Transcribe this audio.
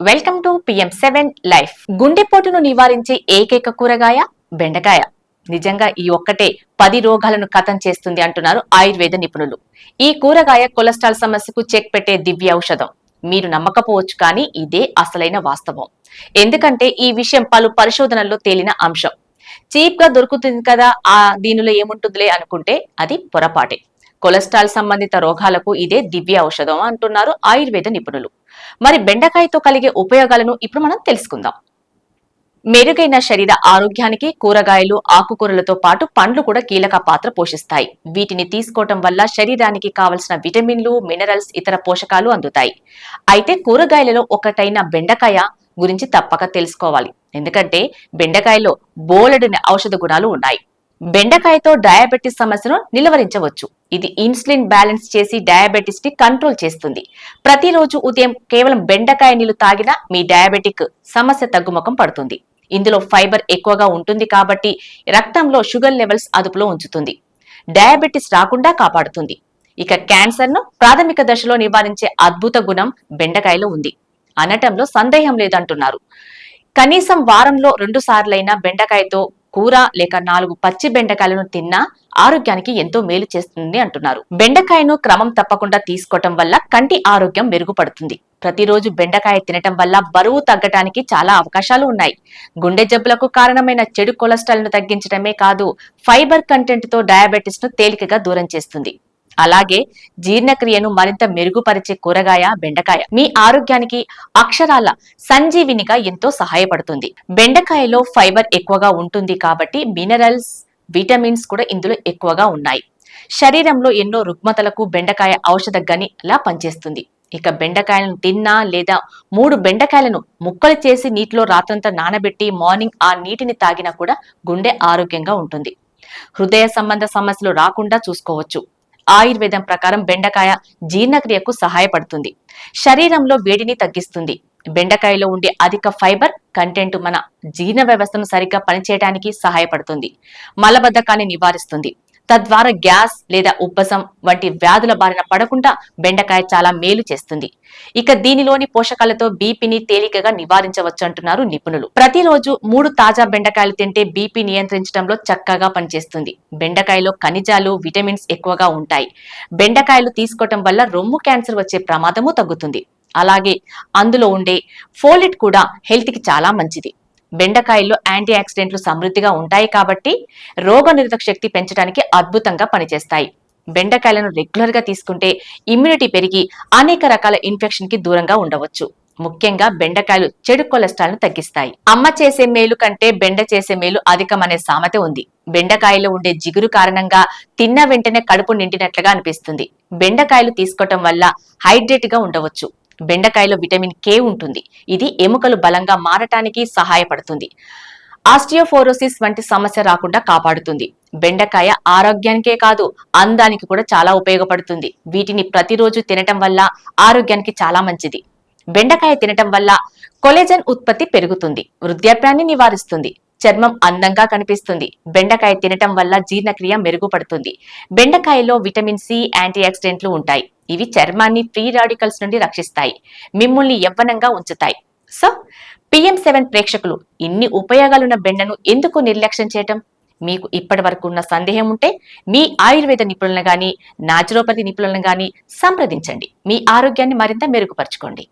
Welcome to PM7 life. గుండెపోటును నివారించే ఏకైక కూరగాయ బెండకాయ. నిజంగా ఈ ఒక్కటే 10 రోగాలను ఖతం చేస్తుంది అంటున్నారు ఆయుర్వేద నిపుణులు. ఈ కూరగాయ కొలెస్ట్రాల్ సమస్యకు చెక్ పెట్టే దివ్య ఔషధం. మీరు నమ్మకపోవచ్చు, కానీ ఇదే అసలైన వాస్తవం. ఎందుకంటే ఈ విషయం పలు పరిశోధనల్లో తేలిన అంశం. చీప్ గా దొరుకుతుంది కదా, దీనిలో ఏముంటుందిలే అనుకుంటే అది పొరపాటే. కొలెస్ట్రాల్ సంబంధిత రోగాలకు ఇదే దివ్య ఔషధం అంటున్నారు ఆయుర్వేద నిపుణులు. మరి బెండకాయతో కలిగే ఉపయోగాలను ఇప్పుడు మనం తెలుసుకుందాం. మెరుగైన శరీర ఆరోగ్యానికి కూరగాయలు, ఆకుకూరలతో పాటు పండ్లు కూడా కీలక పాత్ర పోషిస్తాయి. వీటిని తీసుకోవటం వల్ల శరీరానికి కావలసిన విటమిన్లు, మినరల్స్, ఇతర పోషకాలు అందుతాయి. అయితే కూరగాయలలో ఒకటైన బెండకాయ గురించి తప్పక తెలుసుకోవాలి. ఎందుకంటే బెండకాయలో బోలెడని ఔషధ గుణాలు ఉన్నాయి. బెండకాయతో డయాబెటిస్ సమస్యను నిలువరించవచ్చు. ఇది ఇన్సులిన్ బ్యాలెన్స్ చేసి డయాబెటిస్ ని కంట్రోల్ చేస్తుంది. ప్రతిరోజు ఉదయం కేవలం బెండకాయ నీళ్లు తాగినా మీ డయాబెటిక్ సమస్య తగ్గుముఖం పడుతుంది. ఇందులో ఫైబర్ ఎక్కువగా ఉంటుంది కాబట్టి రక్తంలో షుగర్ లెవెల్స్ అదుపులో ఉంచుతుంది. డయాబెటిస్ రాకుండా కాపాడుతుంది. ఇక క్యాన్సర్ ను ప్రాథమిక దశలో నివారించే అద్భుత గుణం బెండకాయలో ఉంది అనటంలో సందేహం లేదంటున్నారు. కనీసం వారంలో 2 సార్లైనా బెండకాయతో కూర లేక 4 పచ్చి బెండకాయలను తిన్నా ఆరోగ్యానికి ఎంతో మేలు చేస్తుంది అంటున్నారు. బెండకాయను క్రమం తప్పకుండా తీసుకోవటం వల్ల కంటి ఆరోగ్యం మెరుగుపడుతుంది. ప్రతిరోజు బెండకాయ తినటం వల్ల బరువు తగ్గటానికి చాలా అవకాశాలు ఉన్నాయి. గుండె జబ్బులకు కారణమైన చెడు కొలెస్ట్రాల్ ను తగ్గించడమే కాదు, ఫైబర్ కంటెంట్ తో డయాబెటిస్ ను తేలికగా దూరం చేస్తుంది. అలాగే జీర్ణక్రియను మరింత మెరుగుపరిచే కూరగాయ బెండకాయ మీ ఆరోగ్యానికి అక్షరాల సంజీవినిగా ఎంతో సహాయపడుతుంది. బెండకాయలో ఫైబర్ ఎక్కువగా ఉంటుంది కాబట్టి మినరల్స్, విటమిన్స్ కూడా ఇందులో ఎక్కువగా ఉన్నాయి. శరీరంలో ఎన్నో రుగ్మతలకు బెండకాయ ఔషధ గనిలా పనిచేస్తుంది. ఇక బెండకాయలను తిన్నా లేదా 3 బెండకాయలను ముక్కలు చేసి నీటిలో రాత్రంతా నానబెట్టి మార్నింగ్ ఆ నీటిని తాగినా కూడా గుండె ఆరోగ్యంగా ఉంటుంది. హృదయ సంబంధ సమస్యలు రాకుండా చూసుకోవచ్చు. ఆయుర్వేదం ప్రకారం బెండకాయ జీర్ణక్రియకు సహాయపడుతుంది. శరీరంలో వేడిని తగ్గిస్తుంది. బెండకాయలో ఉండే అధిక ఫైబర్ కంటెంట్ మన జీర్ణ వ్యవస్థను సరిగ్గా పనిచేయడానికి సహాయపడుతుంది. మలబద్ధకాన్ని నివారిస్తుంది. తద్వారా గ్యాస్ లేదా ఉబ్బసం వంటి వ్యాధుల బారిన పడకుండా బెండకాయ చాలా మేలు చేస్తుంది. ఇక దీనిలోని పోషకాలతో బీపీని తేలికగా నివారించవచ్చు అంటున్నారు నిపుణులు. ప్రతిరోజు 3 తాజా బెండకాయలు తింటే బీపీ నియంత్రించడంలో చక్కగా పనిచేస్తుంది. బెండకాయలో ఖనిజాలు, విటమిన్స్ ఎక్కువగా ఉంటాయి. బెండకాయలు తీసుకోవటం వల్ల రొమ్ము క్యాన్సర్ వచ్చే ప్రమాదము తగ్గుతుంది. అలాగే అందులో ఉండే ఫోలెట్ కూడా హెల్త్ కి చాలా మంచిది. బెండకాయల్లో యాంటీ ఆక్సిడెంట్లు సమృద్ధిగా ఉంటాయి కాబట్టి రోగనిరోధక శక్తి పెంచడానికి అద్భుతంగా పనిచేస్తాయి. బెండకాయలను రెగ్యులర్ గా తీసుకుంటే ఇమ్యూనిటీ పెరిగి అనేక రకాల ఇన్ఫెక్షన్ కి దూరంగా ఉండవచ్చు. ముఖ్యంగా బెండకాయలు చెడు కొలెస్ట్రాల్ ను తగ్గిస్తాయి. అమ్మ చేసే మేలు కంటే బెండ చేసే మేలు అధికమనే సామెత ఉంది. బెండకాయలో ఉండే జిగురు కారణంగా తిన్న వెంటనే కడుపు నిండినట్లుగా అనిపిస్తుంది. బెండకాయలు తీసుకోవటం వల్ల హైడ్రేట్ గా ఉండవచ్చు. బెండకాయలో విటమిన్ కే ఉంటుంది. ఇది ఎముకలు బలంగా మారటానికి సహాయపడుతుంది. ఆస్టియోఫోరోసిస్ వంటి సమస్య రాకుండా కాపాడుతుంది. బెండకాయ ఆరోగ్యానికే కాదు, అందానికి కూడా చాలా ఉపయోగపడుతుంది. వీటిని ప్రతిరోజు తినటం వల్ల ఆరోగ్యానికి చాలా మంచిది. బెండకాయ తినటం వల్ల కొలెజన్ ఉత్పత్తి పెరుగుతుంది. వృద్ధాప్యాన్ని నివారిస్తుంది. చర్మం అందంగా కనిపిస్తుంది. బెండకాయ తినటం వల్ల జీర్ణక్రియ మెరుగుపడుతుంది. బెండకాయలో విటమిన్ సి, యాంటీ ఆక్సిడెంట్లు ఉంటాయి. ఇవి చర్మాన్ని ఫ్రీ రాడికల్స్ నుండి రక్షిస్తాయి. మిమ్మల్ని యవ్వనంగా ఉంచుతాయి. సో PM7 ప్రేక్షకులు, ఇన్ని ఉపయోగాలున్న బెండను ఎందుకు నిర్లక్ష్యం చేయటం? మీకు ఇప్పటి వరకు ఉన్న సందేహం ఉంటే మీ ఆయుర్వేద నిపుణులను గాని, నాచురోపతి నిపుణులను గాని సంప్రదించండి. మీ ఆరోగ్యాన్ని మరింత మెరుగుపరచుకోండి.